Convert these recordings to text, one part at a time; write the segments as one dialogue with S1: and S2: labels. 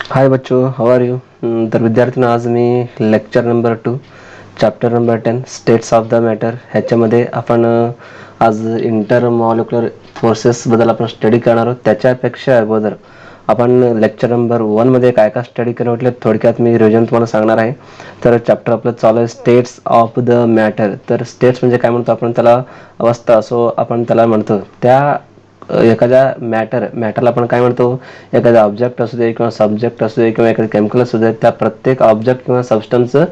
S1: हाय बच्चों, हाउ R you? तर विद्यार्थ्यांनो, आज मी lecture number 2 chapter number 10 states of the matter ह्याच्यामध्ये आपण आज इंटरमॉलिक्युलर फोर्सेसबद्दल आपण स्टडी करणार आहोत. त्याच्यापेक्षा अगोदर आपण लेक्चर नंबर 1 मध्ये काय काय स्टडी केलं म्हटलं थोडक्यात मी रिव्हिजन तुम्हाला सांगणार आहे. तर चॅप्टर आपलं चालू आहे स्टेट्स ऑफ द मॅटर. तर स्टेट्स म्हणजे काय म्हणतो आपण त्याला? अवस्था असो आपण त्याला म्हणतो. त्या एखाद्या मॅटरला आपण काय म्हणतो? एखादा ऑब्जेक्ट असू दे किंवा सब्जेक्ट असू दे किंवा एखादं केमिकल असू दे, त्या प्रत्येक ऑब्जेक्ट किंवा सबस्टन्सचं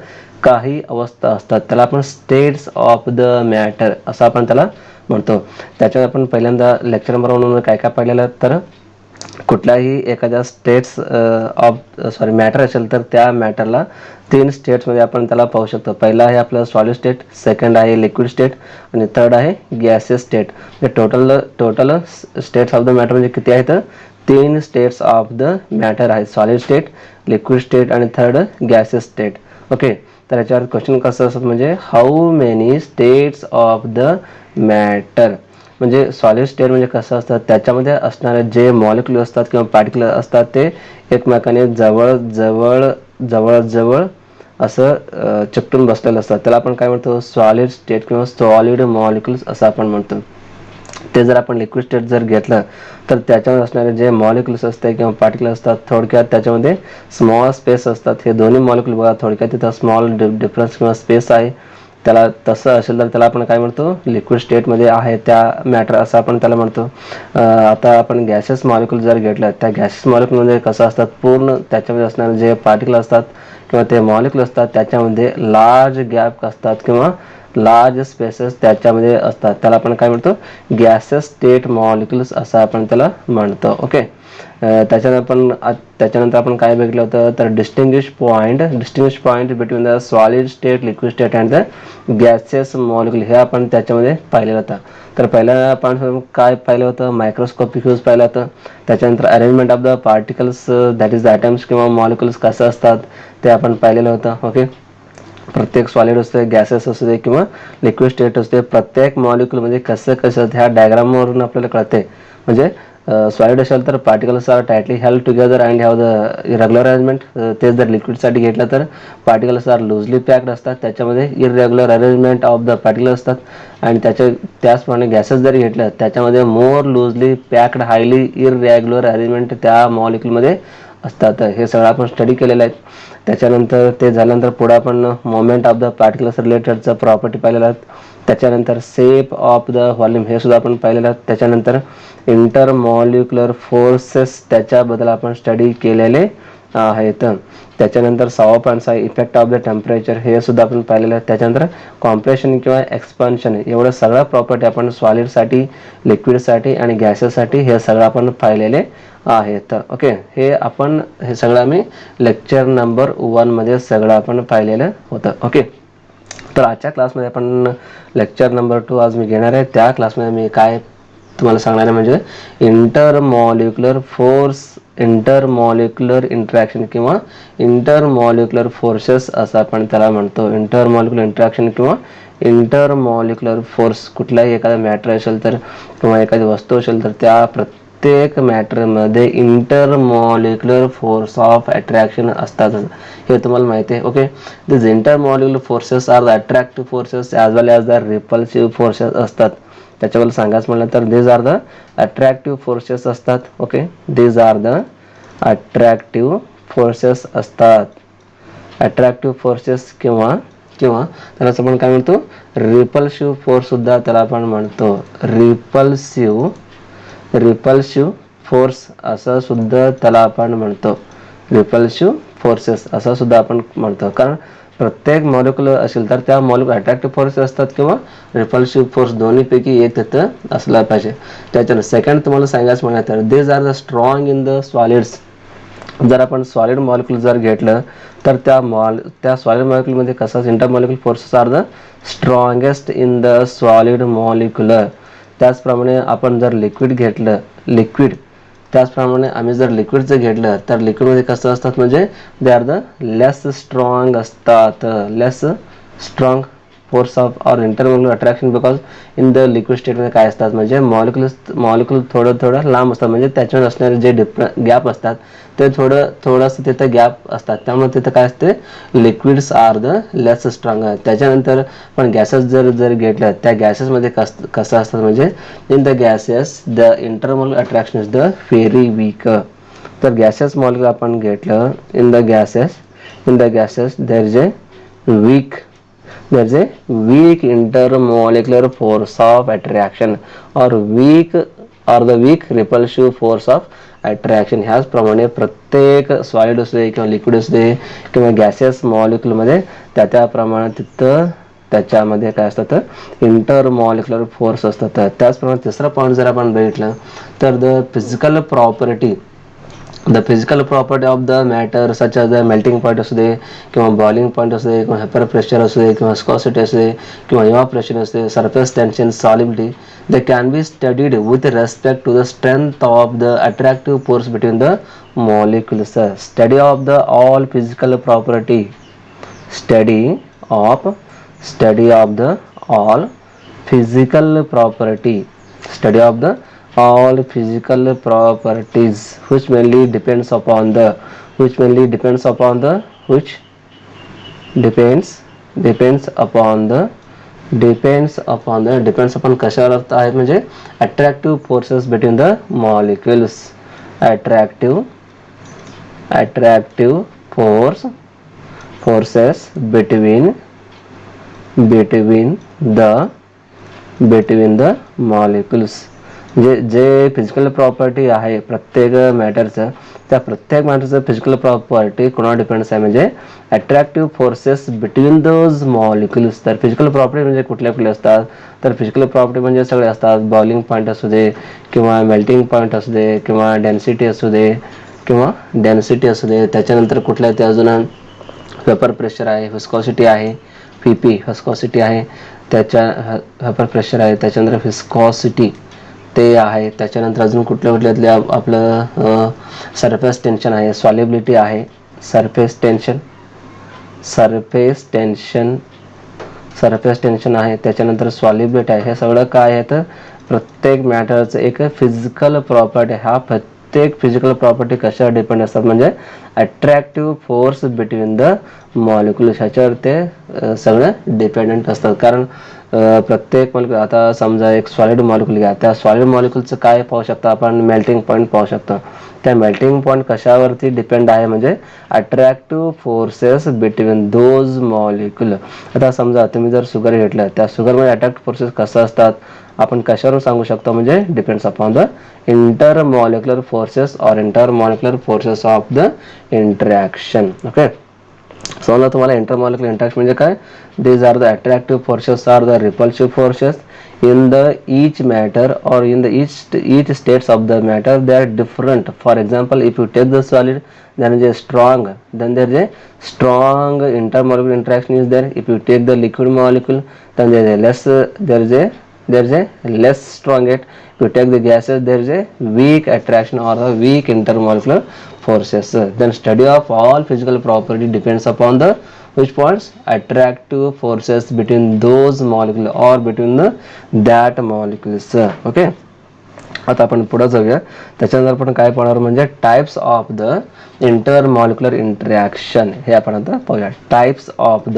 S1: काही अवस्था असतात, त्याला आपण स्टेट्स ऑफ द मॅटर असं आपण त्याला म्हणतो. त्याच्यात आपण पहिल्यांदा लेक्चर नंबर 1 काय काय पाहिलेलं, तर कुठल्याही एखाद्या स्टेट्स मॅटर असेल तर त्या मॅटरला 3 स्टेट्समध्ये आपण त्याला पाहू शकतो. पहिला आहे आपलं सॉलिड स्टेट, सेकंड आहे लिक्विड स्टेट आणि थर्ड आहे gases state. Total states of the matter म्हणजे किती आहेत? 3 स्टेट्स ऑफ द मॅटर आहेत, सॉलिड स्टेट, लिक्विड स्टेट आणि थर्ड गॅसेस स्टेट. ओके, तर याच्यावर क्वेश्चन कसं असतं म्हणजे how many states of the matter. म्हणजे सॉलिड स्टेट म्हणजे कसं असतं, त्याच्यामध्ये असणारे जे मॉलिक्युल असतात किंवा पार्टिकल असतात ते एकमेकाने जवळ जवळ जवळ जवळ असं चिकटून बसलेलं असतात, त्याला आपण काय म्हणतो? सॉलिड स्टेट किंवा सॉलिड मॉलिक्युल्स असं आपण म्हणतो. ते जर आपण लिक्विड स्टेट जर घेतलं तर त्याच्यामध्ये असणारे जे मॉलिक्युल्स असतात किंवा पार्टिकल असतात, थोडक्यात त्याच्यामध्ये स्मॉल स्पेस असतात. हे दोन्ही मॉलिक्युल बघा, थोडक्यात तिथं स्मॉल डिफरन्स किंवा स्पेस आहे. त्याला तसं असेल तर त्याला आपण काय म्हणतो? लिक्विड स्टेटमध्ये आहे त्या मॅटर असं आपण त्याला म्हणतो. आता आपण गॅसेस मॉलिक्युल जर घेतलं, त्या गॅसेस मॉलिक्युलमध्ये कसं असतात, पूर्ण त्याच्यामध्ये असणारे जे पार्टिकल असतात किंवा ते मॉलिक्युल असतात त्याच्यामध्ये लार्ज गॅप असतात किंवा लार्ज स्पेसेस त्याच्यामध्ये असतात, त्याला आपण काय म्हणतो? गॅसेस स्टेट मॉलिक्युल्स असं आपण त्याला म्हणतो. ओके, त्याच्यानंतर आपण काय बघितलं होतं, तर distinguish point between the solid state, liquid state and the gases molecule हे आपण त्याच्यामध्ये पाहिलेलं होतं. तर पहिल्या आपण काय पाहिलं होतं? मायक्रोस्कोपिक यूज पाहिलं होतं. त्याच्यानंतर arrangement of the particles that is the atoms किंवा मॉलिक्युल्स कसं असतात ते आपण पाहिलेलं होतं. ओके, प्रत्येक सॉलिड असते, गॅसेस असू दे किंवा लिक्विड स्टेट असते, प्रत्येक मॉलिक्युलमध्ये कसं कसं ह्या डायग्रामवरून आपल्याला कळते. म्हणजे सॉलिड असेल तर particles are tightly held together and have the irregular arrangement. तेच जर लिक्विडसाठी घेतलं तर पार्टिकल्स आर लूजली पॅक्ड असतात, त्याच्यामध्ये irregular arrangement of the particle असतात. आणि त्याचप्रमाणे गॅसेस जरी घेतलं त्याच्यामध्ये more loosely packed highly irregular arrangement त्या मॉलिक्युलमध्ये असतात. हे सगळं आपण स्टडी केलेलं आहे. त्याच्यानंतर ते झाल्यानंतर पुढे आपण मोमेंट ऑफ द पार्टिकल्स रिलेटेडचं प्रॉपर्टी पाहिलेलं आहे. त्याच्यानंतर शेप ऑफ द व्हॉल्यूम हे सुद्धा आपण पाहिलेलं आहे. त्याच्यानंतर इंटरमॉलिक्युलर फोर्सेस त्याच्याबद्दल आपण स्टडी केलेले आहेत. त्याच्यानंतर 6.6 इफेक्ट ऑफ द टेम्परेचर हे सुद्धा आपण पाहिलेलं आहे. त्याच्यानंतर कॉम्प्रेशन किंवा एक्सपान्शन एवढं सगळं प्रॉपर्टी आपण सॉलिडसाठी, लिक्विडसाठी आणि गॅसेससाठी हे सगळं आपण पाहिलेले आहेत. ओके, हे सगळं आम्ही लेक्चर नंबर 1 मध्ये सगळं आपण पाहिलेलं होतं. ओके, तर आजच्या क्लासमध्ये आपण लेक्चर नंबर 2 आज मी घेणार आहे. त्या क्लासमध्ये मी काय तुम्हाला सांगणार आहे म्हणजे इंटरमॉलिक्युलर फोर्स, इंटरमॉलिक्युलर इंटरॅक्शन किंवा इंटरमॉलिक्युलर फोर्सेस असं आपण त्याला म्हणतो. इंटरमॉलिक्युलर इंटरॅक्शन किंवा इंटरमॉलिक्युलर फोर्स कुठलाही एखादा मॅटर असेल तर किंवा एखादी वस्तू असेल तर त्या प्रत्येक मॅटरमध्ये इंटरमॉलिक्युलर फोर्स ऑफ अट्रॅक्शन असतात, हे तुम्हाला माहिती आहे. Okay, this intermolecular forces are the attractive forces as well as the repulsive forces असतात. त्याच्यावर सांगायचं म्हटलं तर these are the attractive forces असतात. Okay, these are the attractive forces असतात. अट्रॅक्टिव्ह फोर्सेस किंवा त्यालाच आपण काय म्हणतो? रिपल्सिव्ह फोर्स सुद्धा त्याला आपण म्हणतो. रिपल्सिव्ह फोर्स असं सुद्धा त्याला आपण म्हणतो. रिपल्सिव्ह फोर्सेस असं सुद्धा आपण म्हणतो, कारण प्रत्येक मॉलिक्युल असेल तर त्या मॉलिक्युल अट्रॅक्टिव्ह फोर्स असतात किंवा रिपल्सिव्ह फोर्स दोन्हीपैकी एक तिथं असला पाहिजे. त्याच्यानंतर सेकंड तुम्हाला सांगायचं म्हटलं तर these are the strong in the solids. जर आपण सॉलिड मॉलिक्युल जर घेतलं तर त्या सॉलिड मॉलिक्युलमध्ये कसं intermolecular forces are the strongest in the solid molecular. त्याचप्रमाणे आपण जर लिक्विड त्याचप्रमाणे आम्ही जर लिक्विडचं घेतलं तर लिक्विडमध्ये कसं असतात म्हणजे they are the less strong असतात. Less strong force of or intermolecular attraction because in the liquid स्टेटमध्ये काय असतात म्हणजे मॉलिक्युल थोडं लांब असतात म्हणजे त्याच्यावर असणारे जे गॅप असतात ते थोडंसं तिथं गॅप असतात त्यामुळे तिथं काय असते liquids are the less strong. त्याच्यानंतर पण गॅसेस जर घेतलं त्या गॅसेसमध्ये कसं असतात म्हणजे in the gases the intermolecular attraction is the very weak. तर गॅसेस मॉलिक्युल आपण घेतलं in the gases there is a weak there is a weak intermolecular force of attraction or the weak repulsive force of attraction. ह्याचप्रमाणे प्रत्येक solid असू दे किंवा liquid असू दे किंवा gases मॉलिक्युलमध्ये त्या प्रमाणात तिथं त्याच्यामध्ये काय असतात इंटरमॉलिक्युलर फोर्स असतात. त्याचप्रमाणे तिसरा पॉईंट जर आपण बघितलं तर the physical property of the matter such as the melting point असू दे किंवा बॉइलिंग पॉईंट असू दे किंवा हायपर प्रेशर असू दे किंवा विस्कोसिटी असू दे किंवा इव्हॅपोरेशन असू दे surface tension solubility they can be studied with respect to the strength of the attractive force between the molecules. Study of the all physical property study of the all physical properties which mainly depends upon the कशावर आहेत म्हणजे attractive forces between the molecules. Attractive forces between the molecules. जे physical property आहे प्रत्येक मॅटरचं त्या प्रत्येक मॅटरचं physical property कोणावर depends आहे म्हणजे attractive forces between those molecules. तर फिजिकल प्रॉपर्टी म्हणजे कुठल्या असतात तर फिजिकल प्रॉपर्टी म्हणजे सगळे असतात बॉइलिंग पॉईंट असू दे किंवा मेल्टिंग पॉईंट असू दे किंवा डेन्सिटी असू दे त्याच्यानंतर कुठल्या ते अजून वेपर प्रेशर आहे विस्कोसिटी आहे PP विस्कोसिटी आहे त्याच्या वेपर प्रेशर आहे त्याच्यानंतर विस्कोसिटी ते आहे त्याच्यानंतर अजून कुठल्यातले आपलं सरफेस टेन्शन आहे सॉलिबिलिटी आहे सरफेस टेन्शन आहे त्याच्यानंतर सॉलिबिलिटी आहे. हे सगळं काय आहे तर प्रत्येक मॅटरचं एक फिजिकल प्रॉपर्टी. हा प्रत्येक फिजिकल प्रॉपर्टी कशावर डिपेंड असतात म्हणजे attractive force between the molecules ह्याच्यावर ते सगळं डिपेंडंट असतात. कारण प्रत्येक मॉलिक्युल आता समजा एक सॉलिड मॉलिक्युल घ्या त्या सॉलिड मॉलिक्युलचं काय पाहू शकतो आपण मेल्टिंग पॉईंट पाहू शकतो. त्या मेल्टिंग पॉईंट कशावरती डिपेंड आहे म्हणजे attractive forces between those molecule. आता समजा तुम्ही जर शुगर घेतलं त्या शुगरमध्ये अट्रॅक्टिव्ह फोर्सेस कसं असतात आपण कशावर सांगू शकतो म्हणजे depends upon the intermolecular forces of the interaction. Okay समजा तुम्हाला इंटरमॉलिक्युलर इंटरॅक्शन म्हणजे काय these are the attractive forces or the repulsive forces in the each matter or in the each states of the matter. They are different. For example, if you take the solid then there is a strong intermolecular interaction is there. If you take the liquid molecule then there is a less strong it. If you take the gases there is a weak attraction or a weak intermolecular forces. Then study of all physical property depends upon the which points attractive forces between those molecules or between that molecules. Okay आता आपण पुढे जाऊया त्याच्यानंतर आपण काय पाहणार म्हणजे types of the intermolecular interaction. हे आपण आता पाहूया types of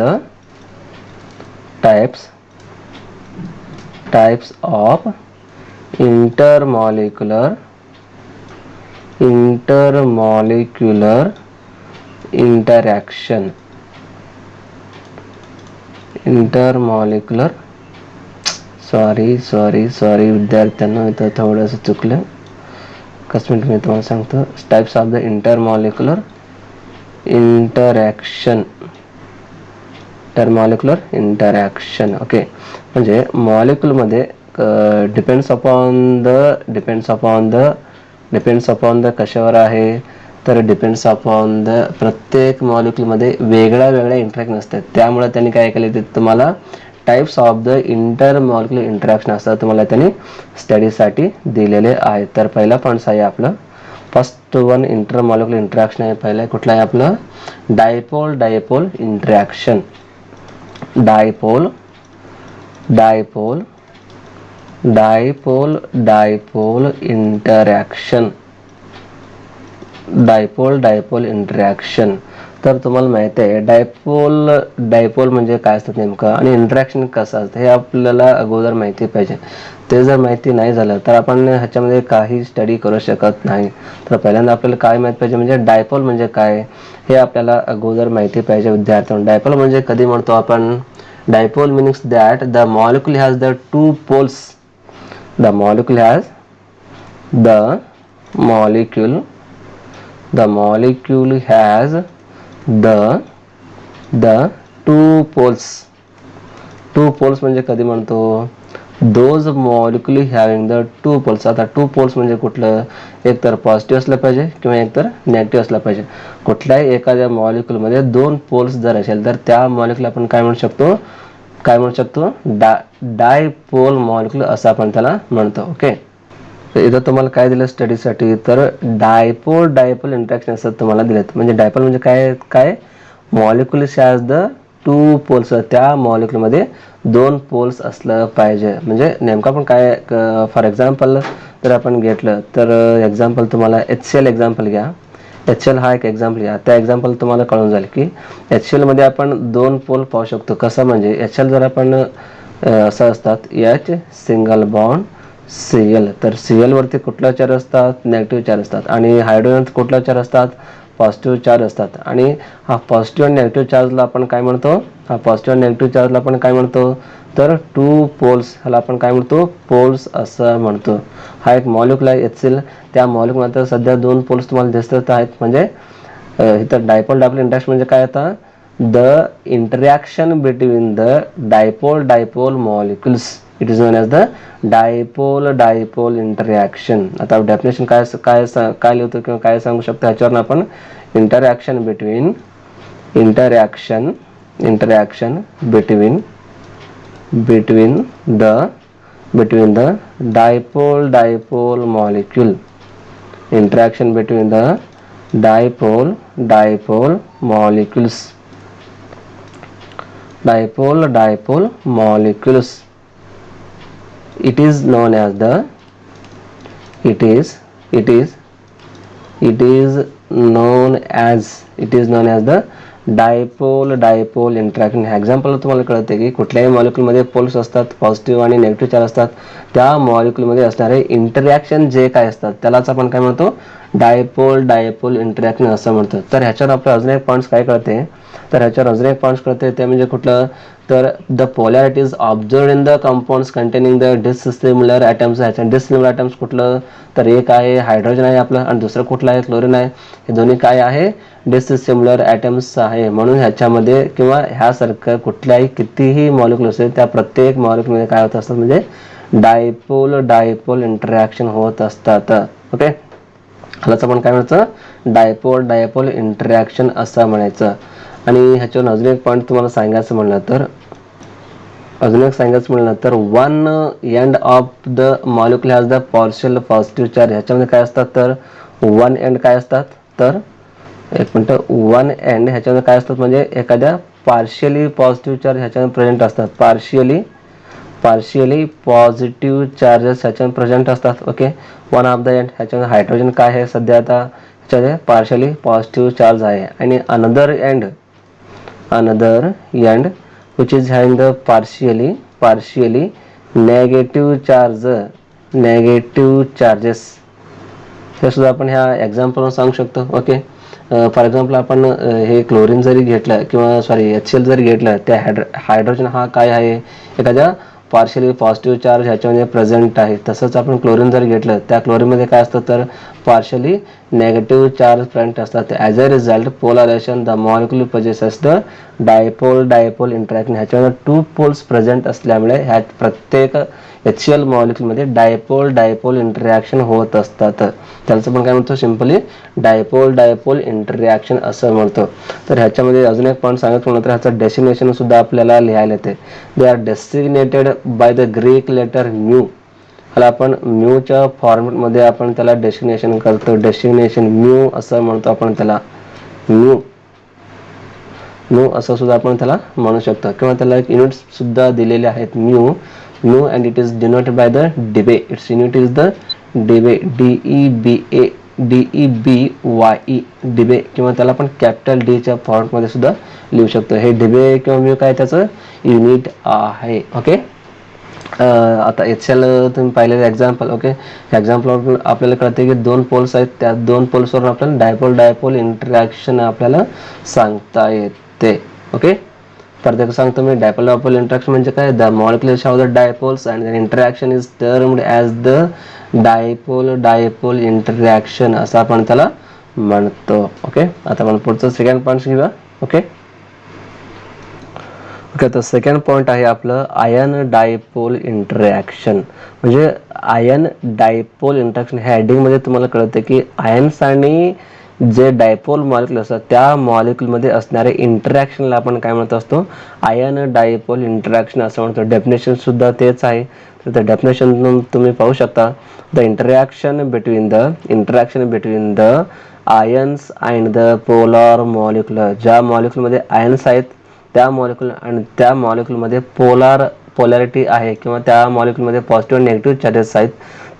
S1: intermolecular interaction. Sorry विद्यार्थ्यांना इथं थोडंसं चुकलं एकच मिनिट मी तुम्हाला सांगतो. Types of the intermolecular interaction. Okay म्हणजे मॉलिक्युलमध्ये डिपेंड्स अपॉन द कशावर आहे तर डिपेंड्स अपॉन द प्रत्येक मॉलिक्युलमध्ये वेगळ्या इंटरॅक्शन असतात त्यामुळे त्यांनी काय केले ते तुम्हाला types of the intermolecular interaction असतात तुम्हाला त्यांनी स्टडीसाठी दिलेले आहेत. तर पहिला पॉईंट आहे आपलं फर्स्ट वन इंटरमॉलिक्युलर इंटरॅक्शन आहे. पहिला कुठला आहे आपलं dipole interaction. Dipole dipole dipole dipole interaction, dipole dipole interaction. तर तुम्हाला माहिती आहे डायपोल डायपोल म्हणजे काय असतं नेमकं आणि इंटरॅक्शन कसं असतं हे आपल्याला अगोदर माहिती पाहिजे. ते जर माहिती नाही झालं तर आपण ह्याच्यामध्ये काही स्टडी करू शकत नाही. तर पहिल्यांदा आपल्याला काय माहिती पाहिजे म्हणजे डायपोल म्हणजे काय हे आपल्याला अगोदर माहिती पाहिजे विद्यार्थ्यांना. डायपोल म्हणजे कधी म्हणतो आपण, dipole means that the molecule has the two poles, the molecule has the molecule the molecule has the two poles. Two poles म्हणजे कधी म्हणतो, those molecule having the two poles. आता टू पोल्स म्हणजे कुठलं, एक तर पॉझिटिव्ह असलं पाहिजे किंवा एक तर नेगेटिव्ह असलं पाहिजे. कुठल्याही एखाद्या मॉलिक्यूलमध्ये दोन पोल्स जर असेल तर त्या मॉलिक्यूल आपण काय म्हणू शकतो, डायपोल मॉलिक्यूल असं आपण त्याला म्हणतो. ओके, इथं तुम्हाला काय दिलं स्टडीसाठी, तर डायपोल डायपोल इंटरॅक्शन असं तुम्हाला दिलेत. म्हणजे डायपोल म्हणजे काय molecules has the two poles, त्या मॉलिक्यूलमध्ये दोन पोल्स असलं पाहिजे. म्हणजे नेमकं आपण काय, फॉर एक्झाम्पल जर आपण घेतलं तर एक्झाम्पल तुम्हाला HCl एक्झाम्पल घ्या. HCl हा एक एक्झाम्पल घ्या. त्या एक्झाम्पल तुम्हाला कळून जाईल की HCl मध्ये आपण दोन पोल पाहू शकतो. कसं म्हणजे HCl जर आपण असं असतात H सिंगल बॉन्ड Cl, तर Cl वरती कुठला चार्ज असतात, नेगेटिव्ह चार्ज असतात. आणि हायड्रोजन कुठला चार्ज असतात, पॉझिटिव्ह चार्ज असतात. आणि हा पॉझिटिव्ह आणि नेगेटिव्ह चार्जला आपण काय म्हणतो, तर टू पोल्स, ह्याला आपण काय म्हणतो, पोल्स असं म्हणतो. हा एक मॉलिक्यूल आहे HCl, त्या मॉलिक्यूलमध्ये सध्या दोन पोल्स तुम्हाला दिसत आहेत. म्हणजे इथं डायपोल डायपोल इंटरॅक्शन म्हणजे काय, आता the interaction between the dipole molecules, it is known as the dipole interaction. आता डेफिनेशन काय लिहितो किंवा काय सांगू शकतो ह्याच्यावर आपण, interaction between the dipole molecule, interaction between the dipole molecules, it is known as the dipole interaction. Example तुम्हाला कळते की कुठल्याही मॉलिक्यूल मध्ये पोल्स असतात, पॉझिटिव्ह आणि नेगेटिव्ह चार्ज असतात. त्या मॉलिक्यूल मध्ये असणारे इंटरॅक्शन जे काय असतात त्यालाच आपण काय म्हणतो, डायपोल इंटरॅक्शन असं म्हणतो. तर ह्याच्यावर आपलं अजून एक पॉईंट्स काय कळते, ते म्हणजे कुठलं, तर the polarities observed in the compounds containing the dissimilar atoms. ह्याच्या डिससिमिलर ॲटम्स कुठलं, तर एक आहे हायड्रोजन आहे आपलं आणि दुसरं कुठलं आहे, क्लोरीन आहे. हे दोन्ही काय आहे, डिससिमिलर ॲटम्स आहे. म्हणून ह्याच्यामध्ये किंवा ह्यासारखं कुठल्याही कितीही मॉलिक्यूल असेल त्या प्रत्येक मॉलिक्यूलमध्ये काय होत असतात, म्हणजे डायपोल इंटरॅक्शन होत असतात. ओके, ह्यालाच आपण काय म्हणायचं, डायपोल इंटरॅक्शन असं म्हणायचं. आणि ह्याच्यावर अजून एक पॉईंट तुम्हाला सांगायचं म्हणलं तर one end of the molecule has the partial positive charge. ह्याच्यामध्ये काय असतात, तर वन एंड काय असतात, तर एक मिनटं, वन एंड ह्याच्यामध्ये काय असतात, म्हणजे एखाद्या पार्शियली पॉझिटिव्ह चार्ज ह्याच्यामध्ये प्रेझेंट असतात. पार्शियली पॉझिटिव्ह चार्जेस ह्याच्यामध्ये प्रेझेंट असतात. Okay, one of the end ह्याच्यामध्ये हायड्रोजन काय आहे सध्या आता ह्याच्यामध्ये पार्शियली पॉझिटिव्ह चार्ज आहे. आणि another end which is having the partially negative charges. हे सुद्धा आपण ह्या एक्झाम्पलवर सांगू शकतो. ओके, फॉर एक्झाम्पल आपण हे क्लोरीन जरी घेतलं किंवा HCl जरी घेतलं, त्या हायड्रोजन हा काय आहे, एखाद्या पार्शियली पॉझिटिव्ह चार्ज ह्याच्यामध्ये प्रेझेंट आहे. तसंच आपण क्लोरीन जर घेतलं, त्या क्लोरीनमध्ये काय असतं, तर पार्शियली नेगेटिव्ह चार्ज प्रेझेंट असतात. As a result polarisation the molecule possesses the dipole interaction. ह्याच्यामध्ये टू पोल्स प्रेझेंट असल्यामुळे ह्या प्रत्येक HCl मॉलिक्यूलमध्ये डायपोल इंटरॅक्शन होत असतात. त्याचं आपण काय म्हणतो, सिम्पली डायपोल इंटरॅक्शन असं म्हणतो. तर ह्याच्यामध्ये अजून एक पॉईंट सांगत म्हणलं तर ह्याचं डेसिग्नेशन सुद्धा आपल्याला लिहायला येते. They are designated by the Greek letter mu. ह्याला आपण म्यूच्या फॉर्मॅटमध्ये आपण त्याला डेसिग्नेशन करतो. डेसिग्नेशन म्यू असं म्हणतो आपण त्याला, म्यू. म्यू असं सुद्धा आपण त्याला म्हणू शकतो, किंवा त्याला एक युनिट सुद्धा दिलेले आहेत mu. Mu and it is denoted by the debye. Its unit is the debye, DEBE debye, किंवा त्याला आपण कॅपिटल डीच्या फॉर्ममध्ये सुद्धा लिहू शकतो. हे डिबे किंवा म्यू काय त्याचं युनिट आहे. ओके, आता HCl तुम्ही पाहिलेलं एक्झाम्पल. ओके, एक्झाम्पल आपल्याला कळते की दोन पोल्स आहेत, त्या दोन पोल्सवरून आपल्याला डायपोल इंटरॅक्शन आपल्याला सांगता येते. ओके, परत एक सांगतो मी, डायपोल इंटरॅक्शन म्हणजे काय, the molecules of the dipoles and interaction is termed as the dipole interaction असं आपण त्याला म्हणतो. ओके, आता आपण पुढचं सेकंड पॉईंट घेऊया. ओके, तर सेकंड पॉईंट आहे आपलं आयन डायपोल इंटरॅक्शन. म्हणजे आयन डायपोल इंटरॅक्शन ह्या हेडिंगमध्ये तुम्हाला कळते की आयन्स आणि जे डायपोल मॉलिक्युल असतात त्या मॉलिक्युलमध्ये असणारे इंटरॅक्शनला आपण काय म्हणत असतो, आयन डायपोल इंटरॅक्शन असं म्हणतो. डेफिनेशन सुद्धा तेच आहे. तर डेफिनेशन तुम्ही पाहू शकता, the interaction between the ions and the polar molecule. ज्या मॉलिक्युलमध्ये आयन्स आहेत त्या मॉलिक्युल आणि त्या मॉलिक्युलमध्ये पोलॅरिटी आहे, किंवा त्या मॉलिक्युलमध्ये पॉझिटिव्ह आणि निगेटिव्ह चार्जेस आहेत,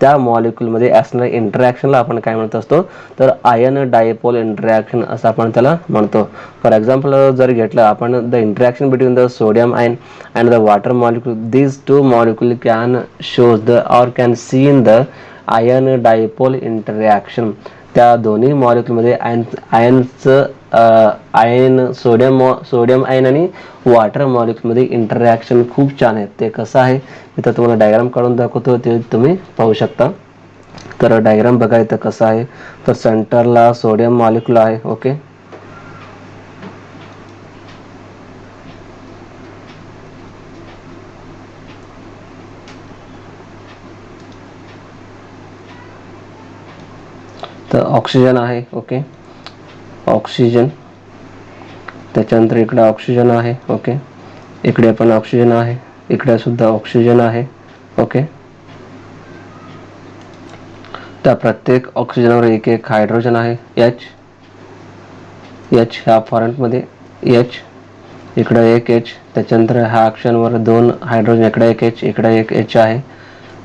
S1: त्या मॉलिक्युलमध्ये असणाऱ्या इंटरॅक्शनला आपण काय म्हणत असतो, तर आयन डायपोल इंटरॅक्शन असं आपण त्याला म्हणतो. फॉर एक्झाम्पल जर घेतलं आपण, the interaction between the sodium ion and the water molecule, these two molecule can shows the or can see in the ion dipole interaction. त्या दोन्ही मॉलिक्युलमध्ये आयन सोडियम आयन आणि वॉटर मॉलिक्युलमध्ये इंटरॅक्शन खूप छान आहे. ते कसं आहे इथं तुम्हाला डायग्राम काढून दाखवतो, ते तुम्ही पाहू शकता. तर डायग्राम बघा इथं कसं आहे. तर सेंटरला सोडियम मॉलिक्युल आहे. ओके, तर ऑक्सिजन आहे. ओके, ऑक्सिजन, त्याच्यानंतर इकडे ऑक्सिजन आहे. ओके, इकडे पण ऑक्सिजन आहे, इकडे सुद्धा ऑक्सिजन आहे. ओके, त्या प्रत्येक ऑक्सिजनवर एक एक हायड्रोजन आहे. एच ह्या फॉरंटमध्ये H, इकडे एक H, त्याच्यानंतर ह्या ऑक्सिजनवर दोन हायड्रोजन, इकडे एक H, इकडे एक H आहे.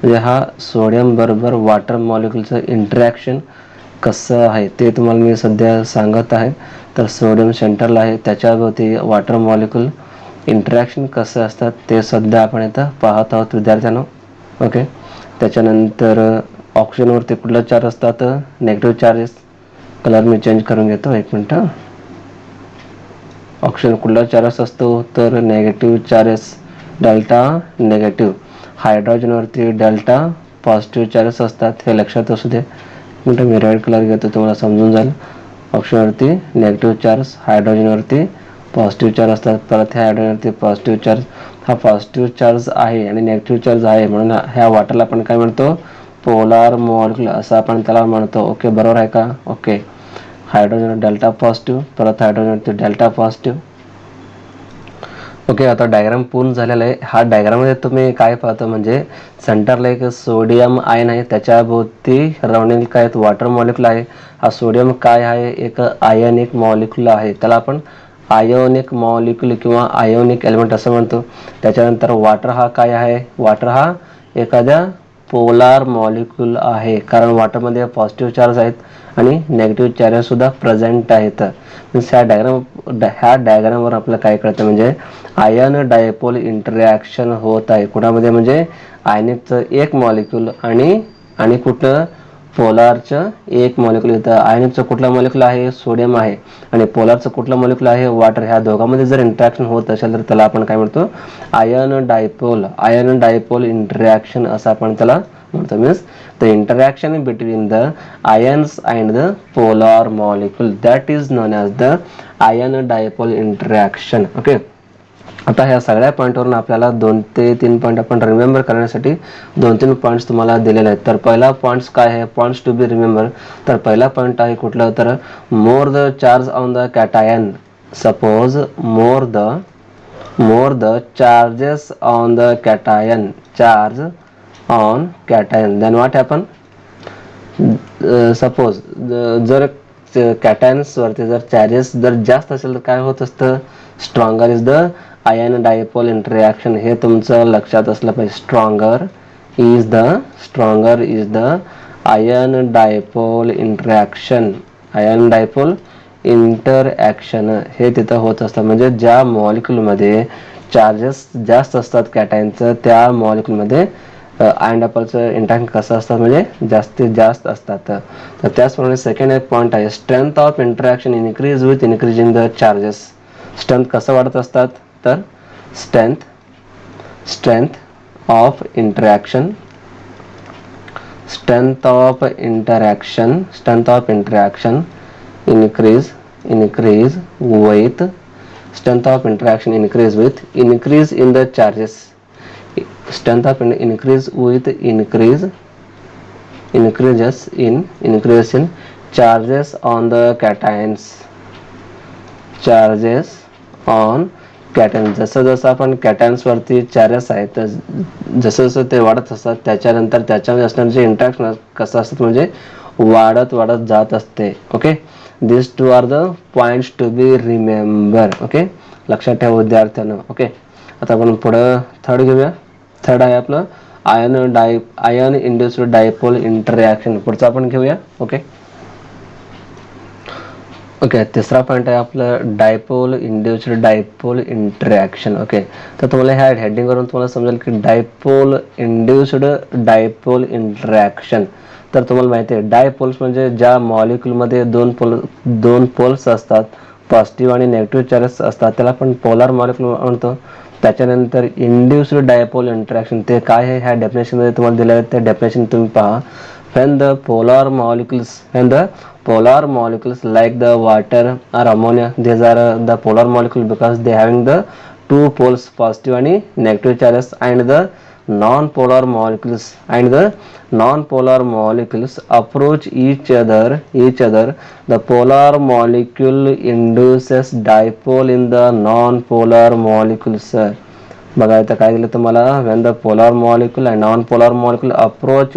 S1: म्हणजे हा सोडियम बरोबर वॉटर मॉलिक्युलचं इंटरॅक्शन कसं आहे ते तुम्हाला मी सध्या सांगत आहे. तर सोडियम सेंटरला आहे, त्याच्याभोवती वॉटर मॉलिक्युल इंटरॅक्शन कसं असतात ते सध्या आपण इथं पाहत आहोत विद्यार्थ्यांनो. ओके, त्याच्यानंतर ऑक्सिजनवरती कुठलं चार्ज असतात, नेगेटिव्ह चार्जेस. कलर मी चेंज करून घेतो, एक मिनटं. ऑक्सिजन कुठला चार्जेस असतो, तर नेगेटिव्ह चार्जेस, डेल्टा नेगेटिव्ह. हायड्रोजनवरती डेल्टा पॉझिटिव्ह चार्जेस असतात, हे लक्षात असू दे. म्हणजे मी रेड कलर घेतो, तुम्हाला समजून जाईल. ऑक्सिजनवरती नेगेटिव्ह चार्ज, हायड्रोजनवरती पॉझिटिव्ह चार्ज असतात. परत ह्या हायड्रोजनवरती पॉझिटिव्ह चार्ज, हा पॉझिटिव्ह चार्ज आहे आणि नेगेटिव्ह चार्ज आहे, म्हणून ह्या वॉटरला आपण काय म्हणतो, पोलार मॉलिक्युल असं आपण त्याला म्हणतो. ओके, बरोबर आहे का. ओके, हायड्रोजन डेल्टा पॉझिटिव्ह, परत हायड्रोजनवरती डेल्टा पॉझिटिव्ह. ओके, आता डायग्राम पूर्ण झालेला आहे. हा डायग्राममध्ये तुम्ही काय पाहतो, म्हणजे सेंटरला एक सोडियम आयन आहे, त्याच्याभोवती राउंडिंग काय वॉटर मॉलिक्युल आहे. हा सोडियम काय आहे, एक आयोनिक मॉलिक्युल आहे, त्याला आपण आयोनिक मॉलिक्युल किंवा आयोनिक एलिमेंट असं म्हणतो. त्याच्यानंतर वॉटर हा काय आहे, वॉटर हा एखाद्या पोलार मॉलिक्युल आहे, कारण वॉटरमध्ये पॉझिटिव्ह चार्ज आहेत आणि नेगेटिव्ह चार्जेस सुद्धा प्रेझेंट आहेत. ह्या डायग्रामवर आपल्याला काय कळतं, म्हणजे आयन डायपोल इंटरॅक्शन होत आहे कुणामध्ये, म्हणजे आयनिकचं एक मॉलिक्युल आणि कुठलं पोलारचं एक मॉलिक्युल येतं. आयनिकचं कुठला मॉलिक्युल आहे, सोडियम आहे, आणि पोलारचं कुठला मॉलिक्युल आहे, वॉटर. ह्या दोघांमध्ये जर इंटरॅक्शन होत असेल तर त्याला आपण काय म्हणतो, आयन डायपोल इंटरॅक्शन असं आपण त्याला म्हणतो. Means the interaction between the ions and the polar molecule, that is non as the ion dipole interaction. Okay, आता ह्या सगळ्या पॉईंटवरून आपल्याला 2 ते 3 पॉईंट आपण रिमेंबर करण्यासाठी 2-3 पॉईंट्स तुम्हाला दिलेले आहेत. तर पहिला पॉईंट्स काय आहे, पॉईंट्स टू बी रिमेंबर. तर पहिला पॉईंट आहे कुठलं, तर more the charge on the cation. Suppose more the charges on the cation, charge on cation, then what happen. Suppose जर कॅटायन्स वरती जर चार्जेस जर जास्त असेल तर काय होत असतं, stronger is the ion dipole interaction. हे तुमचं लक्षात असलं पाहिजे. Stronger is the ion dipole interaction. Ion dipole interaction हे तिथं होत असतं. म्हणजे ज्या मॉलिक्यूलमध्ये चार्जेस जास्त असतात कॅटायनचं त्या मॉलिक्यूलमध्ये आयन डायपोलचं इंटरॅक्शन कसं असतात म्हणजे जास्तीत जास्त असतात. तर त्याचप्रमाणे सेकंड एक पॉईंट आहे, strength of interaction increase with increasing the charges. Strength कसं वाढत असतात तर strength of interaction increase with strength of interaction increase with increase in the charges. Strength of increase with increase in charges on the cations. Charges on cation. जसं जसं आपण कॅटॅन्स वरती charges आहेत तर जसं जसं ते वाढत असतात त्याच्यानंतर त्याच्यामध्ये असणारे जे इंटरॅक्शन कसं असतात म्हणजे वाढत जात असते. Okay, this two are the points to be remember. Okay, लक्षात ठेवा विद्यार्थ्यांनो. ओके, आता आपण पुढं थर्ड घेऊया. थर्ड आहे आपलं आयन इंड्युस्ड डायपोल इंटरॅक्शन. पुढचं आपण घेऊया. ओके ओके, तिसरा पॉईंट आहे आपलं dipole induced dipole interaction. Okay, तर तुम्हाला ह्या हेडिंगवरून तुम्हाला समजेल की डायपोल इंड्युस्ड डायपोल इंटरॅक्शन. तर तुम्हाला माहिती आहे डायपोल्स म्हणजे ज्या मॉलिक्यूलमध्ये दोन पोल्स असतात, पॉझिटिव्ह आणि नेगेटिव्ह चार्जेस असतात, त्याला आपण पोलार मॉलिक्यूल म्हणतो. त्याच्यानंतर इंड्युस्ड डायपोल इंटरॅक्शन ते काय आहे ह्या डेफिनेशनमध्ये तुम्हाला दिलं आहे. ते डेफिनेशन तुम्ही पहा. when the polar molecules like the water or ammonia, these are the polar molecule because they having the two poles positive and negative charges, and the non-polar molecules approach each other, the polar molecule induces dipole in the non-polar molecules. बघा इथं काय दिलं तुम्हाला, when the polar molecule and non polar molecule approach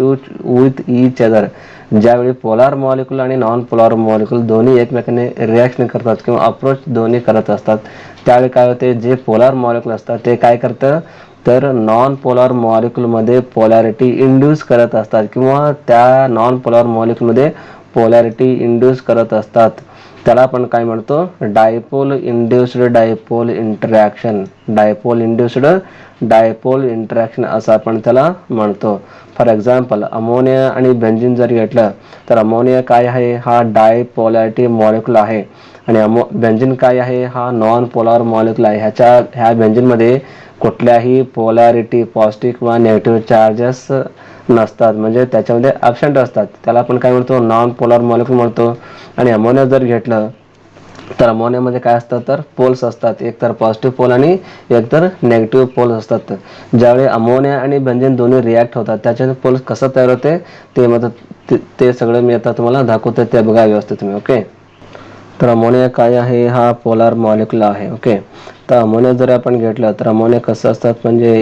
S1: with each other. ज्यावेळी polar molecule आणि non polar molecule दोन्ही एकमेकांनी reaction करतात किंवा अप्रोच दोन्ही करत असतात त्यावेळी काय होते, जे पोलार मॉलिक्यूल असतात ते काय करतं तर नॉन पोलार मॉलिक्यूलमध्ये पोलॅरिटी इंड्यूस करत असतात किंवा त्या नॉन पोलार मॉलिक्यूलमध्ये पोलॅरिटी इंड्यूस करत असतात. त्याला आपण काय म्हणतो, dipole induced dipole interaction. Dipole induced dipole interaction असं आपण त्याला म्हणतो. फॉर एक्झाम्पल अमोनिया आणि बेंझिन जर घेतलं तर अमोनिया काय आहे, हा डायपोलॅरिटी मॉलिक्यूल आहे आणि बेंझिन काय आहे, हा नॉन पोलार मॉलिक्यूल आहे. ह्या बेंझिनमध्ये कुठल्याही पोलॅरिटी पॉझिटिव्ह किंवा नेगेटिव्ह चार्जेस नसतात, म्हणजे त्याच्यामध्ये ॲब्सेंट असतात. त्याला आपण काय म्हणतो, नॉन पोलार मॉलिक्यूल म्हणतो. आणि अमोनिया जर घेतलं तर अमोनियामध्ये काय असतं तर पोल्स असतात, एक तर पॉझिटिव्ह पोल आणि एक तर नेगेटिव्ह पोल्स असतात. ज्यावेळी अमोनिया आणि बेंझिन दोन्ही रिॲक्ट होतात त्याच्याने पोल्स कसं तयार होते ते सगळं मी आता तुम्हाला दाखवतो, ते बघा व्यवस्थित तुम्ही. ओके, तर अमोनिया काय आहे, हा पोलार मॉलिक्यूल आहे. ओके, तर अमोनिया जर आपण घेतलं तर अमोनिया कसं असतात म्हणजे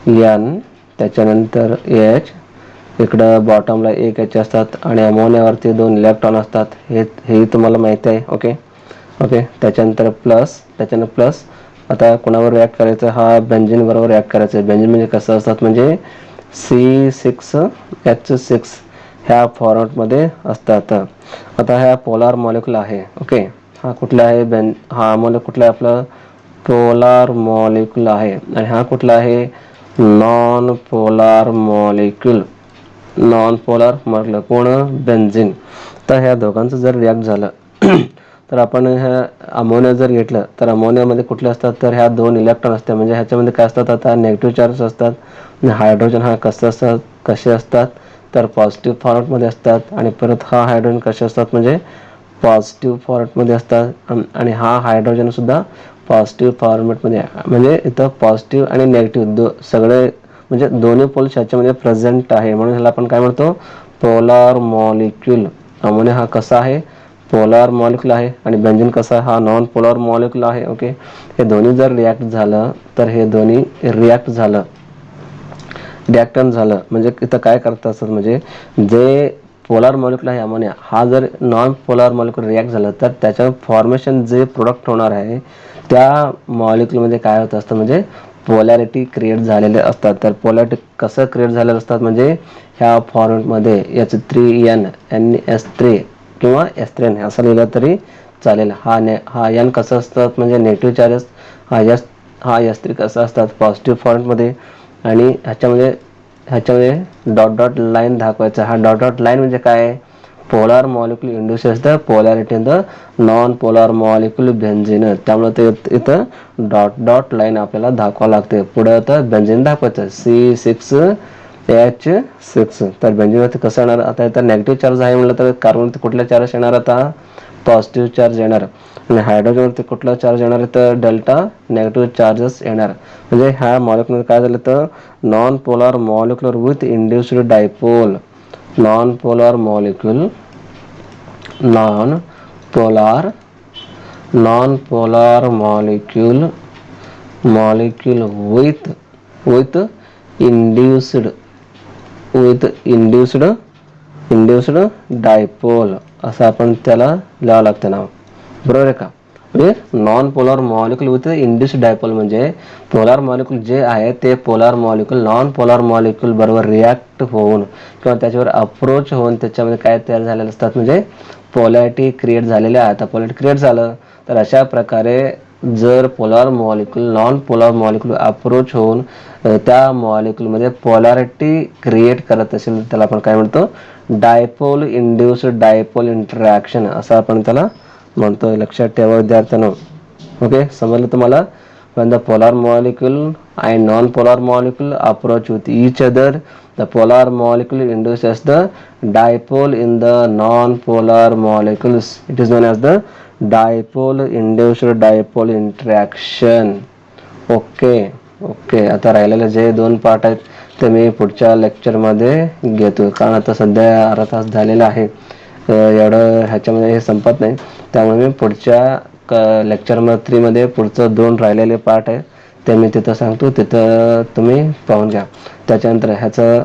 S1: HN, त्याच्यानंतर H, इकडं बॉटमला एक H असतात आणि अमोनियावरती 2 इलेक्ट्रॉन असतात. हे तुम्हाला माहिती आहे. ओके ओके, त्याच्यानंतर प्लस. आता कोणावर रिॲक्ट करायचं, हा बेंझिन बरोबर रिॲक्ट करायचं. बेंझिन म्हणजे कसं असतात म्हणजे C6H6 ह्या फॉर्मॅटमध्ये असतात. आता ह्या पोलार मॉलिक्यूल आहे. ओके, हा कुठला आहे, हा अमोनिया कुठला आहे, आपलं पोलार मॉलिक्यूल आहे. आणि हा कुठला आहे, non polar molecule. Non polar म्हटलं कोण, बेंझिन. तर ह्या दोघांचं जर रिॲक्ट झालं तर आपण ह्या अमोनिया जर घेतलं तर अमोनियामध्ये कुठले असतात तर ह्या 2 इलेक्ट्रॉन असतात, म्हणजे ह्याच्यामध्ये काय असतात आता नेगेटिव्ह चार्ज असतात. हायड्रोजन हा कसे असतात तर पॉझिटिव्ह फॉर्मॅटमध्ये असतात आणि परत हा हायड्रोजन कसे असतात म्हणजे पॉझिटिव्ह फॉर्मॅटमध्ये असतात आणि हा हायड्रोजन सुद्धा पॉझिटिव्ह फॉर्मॅटमध्ये. म्हणजे इथं पॉझिटिव्ह आणि नेगेटिव्ह सगळे म्हणजे दोन्ही पोल्स ह्याच्यामध्ये प्रेझेंट आहे, म्हणून ह्याला आपण काय म्हणतो, पोलार मॉलिक्यूल. अमोनिया हा कसा आहे, पोलार मॉलिक्यूल आहे आणि बेंझिन कसा हा नॉन पोलार मॉलिक्यूल आहे. ओके, हे दोन्ही जर रिॲक्ट झालं तर हे दोन्ही रिॲक्टंट झालं म्हणजे इथं काय करत असतात म्हणजे जे पोलार मॉलिक्यूल आहे अमोनिया, हा जर नॉन पोलार मॉलिक्यूल रिॲक्ट झाला तर त्याच्या फॉर्मेशन जे प्रोडक्ट होणार आहे त्या मॉलिक्यूलमध्ये काय होत असतं म्हणजे पोलॅरिटी क्रिएट झालेले असतात. तर पोलॅरिटी कसं क्रिएट झालेले असतात म्हणजे ह्या फॉर्मेटमध्ये H3N NS3 किंवा S3N असं लिहिलं तरी चालेल. हा N कसं असतात म्हणजे नेगेटिव्ह चार्जेस, हा S3 कसं असतात पॉझिटिव्ह फॉर्मेटमध्ये, आणि ह्याच्यामध्ये डॉट डॉट लाईन दाखवायचा. हा डॉट डॉट लाईन म्हणजे काय, polar molecule induces the polarity in the non polar molecule benzene. त्यामुळे ते इथं डॉट डॉट लाईन आपल्याला दाखवावं लागते. पुढे आता बेन्झीन दाखवायचं C6H6. तर बेन्झीनवरती कसं येणार, आता इथं नेगेटिव्ह चार्ज आहे म्हटलं तर कार्बनवरती कुठला चार्ज येणार, आता पॉझिटिव्ह चार्ज येणार, आणि हायड्रोजनवरती कुठला चार्ज येणार तर डेल्टा नेगेटिव्ह चार्जेस येणार. म्हणजे ह्या मॉलिक्यूल काय झालं तर non polar molecular with induced dipole, non polar molecule with induced dipole असं आपण त्याला लिहावं लागतं नाव. बरोबर आहे का. म्हणजे non polar molecule with induced dipole म्हणजे पोलार मॉलिक्यूल जे आहे ते polar molecule non polar molecule बरोबर रिॲक्ट होऊन किंवा त्याच्यावर अप्रोच होऊन त्याच्यामध्ये काय तयार झालेले असतात म्हणजे पोलॅरिटी क्रिएट झालेले आहे. आता पोलॅरिटी क्रिएट झालं तर अशा प्रकारे जर polar molecule non polar molecule approach होऊन त्या मॉलिक्यूलमध्ये पोलॅरिटी क्रिएट करत असेल त्याला आपण काय म्हणतो, डायपोल इंड्युस्ड डायपोल इंटरॅक्शन असं आपण त्याला म्हणतो. लक्षात ठेवा विद्यार्थ्यांनो. ओके, समजलं तुम्हाला. when the polar molecule and non-polar molecule approach with each other, the polar molecule induces the dipole in the non-polar molecules. It is known as the dipole induced dipole interaction. Okay. आता राहिलेले जे दोन part आहेत ते मी पुढच्या लेक्चरमध्ये घेतो, कारण आता सध्या अर्धा तास झालेला आहे. एवढं ह्याच्यामध्ये हे संपत नाही. त्यामुळे मी पुढच्या लेक्चर 3 मध्ये पुढचं 2 राहिलेले पार्ट आहे ते मी तिथं सांगतो, तिथं तुम्ही पाहून घ्या. त्याच्यानंतर ह्याचं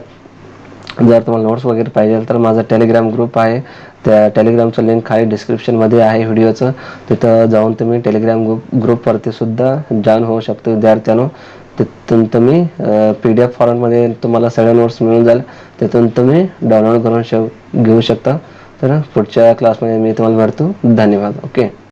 S1: जर तुम्हाला नोट्स वगैरे पाहिजे तर माझा टेलिग्राम ग्रुप आहे, त्या टेलिग्रामचं लिंक खाली डिस्क्रिप्शनमध्ये आहे व्हिडिओचं. तिथं जाऊन तुम्ही टेलिग्राम ग्रुपवरती सुद्धा जॉईन होऊ शकतो विद्यार्थ्यांनो. तिथून तुम्ही PDF फॉर्मॅटमध्ये तुम्हाला सगळ्या नोट्स मिळून जाईल, तिथून तुम्ही डाउनलोड करून घेऊ शकता. तर पुढच्या क्लासमध्ये मी तुम्हाला भेटतो. धन्यवाद. ओके.